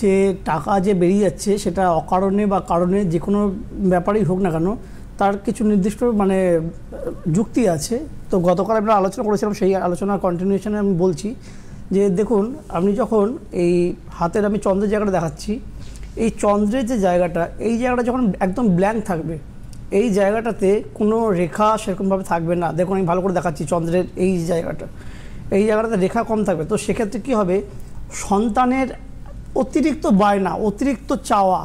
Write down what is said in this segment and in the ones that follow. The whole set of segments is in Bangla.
যে টাকা যে বেরিয়ে যাচ্ছে সেটা অকারণে বা কারণে যে কোনো ব্যাপারেই হোক না কেন তার কিছু নির্দিষ্ট মানে যুক্তি আছে। তো গতকাল আমরা আলোচনা করেছিলাম, সেই আলোচনার কন্টিনিউশনে আমি বলছি যে দেখুন, আপনি যখন এই হাতের আমি চন্দ্রের জায়গাটা দেখাচ্ছি, এই চন্দ্রের যে জায়গাটা, এই জায়গাটা যখন একদম ব্ল্যাঙ্ক থাকবে, এই জায়গাটাতে কোনো রেখা সেরকমভাবে থাকবে না। দেখুন আমি ভালো করে দেখাচ্ছি চন্দ্রের এই জায়গাটাতে রেখা কম থাকবে। তো সেক্ষেত্রে কী হবে, সন্তানের অতিরিক্ত বায়না, অতিরিক্ত চাওয়া,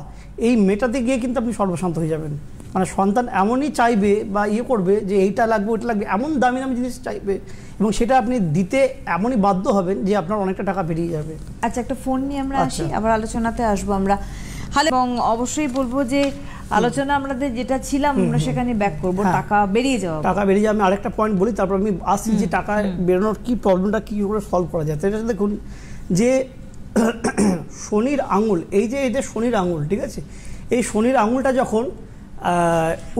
এই মেটাতে গিয়ে কিন্তু আপনি সর্বশান্ত হয়ে যাবেন। মানে সন্তান এমনই চাইবে বা করবে যে এইটা লাগবে ওইটা লাগবে, এমন দামি দামি জিনিস চাইবে এবং সেটা আপনি দিতে এমনই বাধ্য হবেন যে আপনার অনেকটা টাকা বেরিয়ে যাবে। আচ্ছা, একটা ফোন নিয়ে আমরা আসি, আবার আলোচনাতে আসবো আমরা। হ্যালো, এবং অবশ্যই বলবো যে আলোচনা আমাদের যেটা ছিলাম আমরা সেখানে ব্যাক করবো, টাকা বেরিয়ে যাওয়া। টাকা বেরিয়ে যাবে। আমি আরেকটা পয়েন্ট বলি, তারপর আমি আসছি যে টাকা বেরোনোর কি প্রবলেমটা কী করে সলভ করা যায়। এটা দেখুন যে শনির আঙুল, এই যে এটা শনির আঙুল, ঠিক আছে, এই শনির আঙুলটা যখন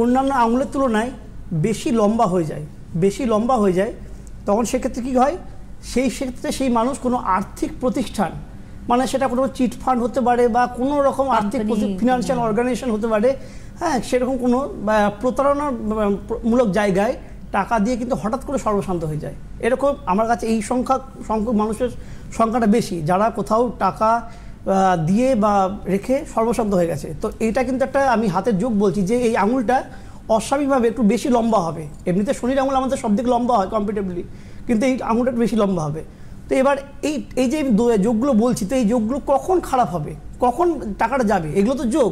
অন্যান্য আঙুলের তুলনায় বেশি লম্বা হয়ে যায়, তখন সেক্ষেত্রে কী হয়, সেই ক্ষেত্রে সেই মানুষ কোনো আর্থিক প্রতিষ্ঠান, মানে সেটা কোনো চিট ফান্ড হতে পারে বা কোনো রকম আর্থিক ফিনান্সিয়াল অর্গানাইজেশন হতে পারে, হ্যাঁ, সেরকম কোনো প্রতারণামূলক জায়গায় টাকা দিয়ে কিন্তু হঠাৎ করে সর্বশান্ত হয়ে যায়। এরকম আমার কাছে এই সংখ্যক মানুষের সংখ্যাটা বেশি, যারা কোথাও টাকা দিয়ে বা রেখে সর্বশান্ত হয়ে গেছে। তো এইটা কিন্তু একটা আমি হাতের যোগ বলছি যে এই আঙুলটা অস্বাভাবিকভাবে একটু বেশি লম্বা হবে। এমনিতে শনির আঙুল আমাদের সব দিকে লম্বা হয় কম্পারেটিভলি, কিন্তু এই আঙুলটা একটু বেশি লম্বা হবে। তো এবার এই যে যোগগুলো বলছি, তো এই যোগগুলো কখন খারাপ হবে, কখন টাকাটা যাবে, এগুলো তো যোগ।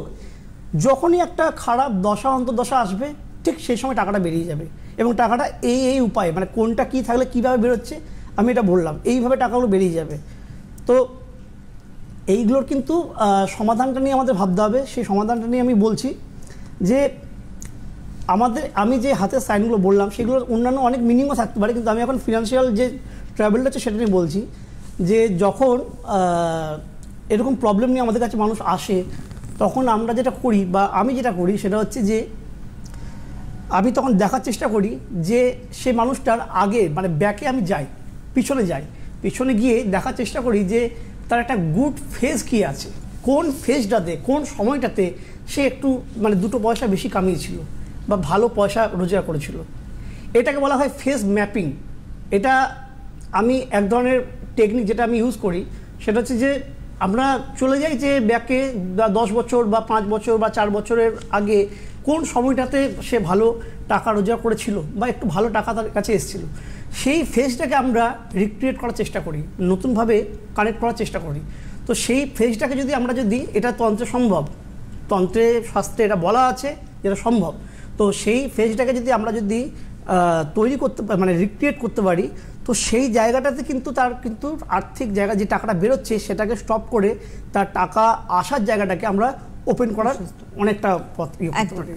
যখনই একটা খারাপ দশা অন্তর্দশা আসবে, ঠিক সেই সময় টাকাটা বেরিয়ে যাবে। এবং টাকাটা এই উপায়ে, মানে কোনটা কী থাকলে কীভাবে বেরোচ্ছে আমি এটা বললাম, এইভাবে টাকাগুলো বেরিয়ে যাবে। তো এইগুলোর কিন্তু সমাধানটা নিয়ে আমাদের ভাবতে হবে। সেই সমাধানটা নিয়ে আমি বলছি যে আমি যে হাতের সাইনগুলো বললাম সেগুলোর অন্যান্য অনেক মিনিংও থাকতে পারে, কিন্তু আমি এখন ফিনান্সিয়াল যে ট্রাভেলটা আছে সেটা নিয়ে বলছি। যে যখন এরকম প্রবলেম নিয়ে আমাদের কাছে মানুষ আসে, তখন আমরা যেটা করি বা আমি যেটা করি সেটা হচ্ছে যে আমি তখন দেখার চেষ্টা করি যে সে মানুষটার আগে, মানে ব্যাকে আমি যাই, পিছনে গিয়ে দেখার চেষ্টা করি যে তার একটা গুড ফেজ কী আছে, কোন ফেজটাতে, কোন সময়টাতে সে একটু মানে দুটো পয়সা বেশি কামিয়েছিল বা ভালো পয়সা রোজগার করেছিল। এটাকে বলা হয় ফেজ ম্যাপিং। এটা আমি এক ধরনের টেকনিক যেটা আমি ইউজ করি, সেটা হচ্ছে যে আমরা চলে যাই যে ব্যাকে 10 বছর বা 5 বছর বা 4 বছরের আগে কোন সময়টাতে সে ভালো টাকা রোজগার করেছিল বা একটু ভালো টাকা তার কাছে এসেছিল, সেই ফেজটাকে আমরা রিক্রিয়েট করার চেষ্টা করি, নতুনভাবে কানেক্ট করার চেষ্টা করি। তো সেই ফেজটাকে যদি এটা তন্ত্রে সম্ভব, তন্ত্রে শাস্ত্রে এটা বলা আছে যেটা সম্ভব। তো সেই ফেজটাকে আমরা যদি তৈরি করতে পারি, মানে রিক্রিয়েট করতে পারি, তো সেই জায়গাটাতে কিন্তু তার কিন্তু আর্থিক জায়গা যে টাকাটা বেরোচ্ছে সেটাকে স্টপ করে তার টাকা আসার জায়গাটাকে আমরা ওপেন করার অনেকটা পথ করতে পারি।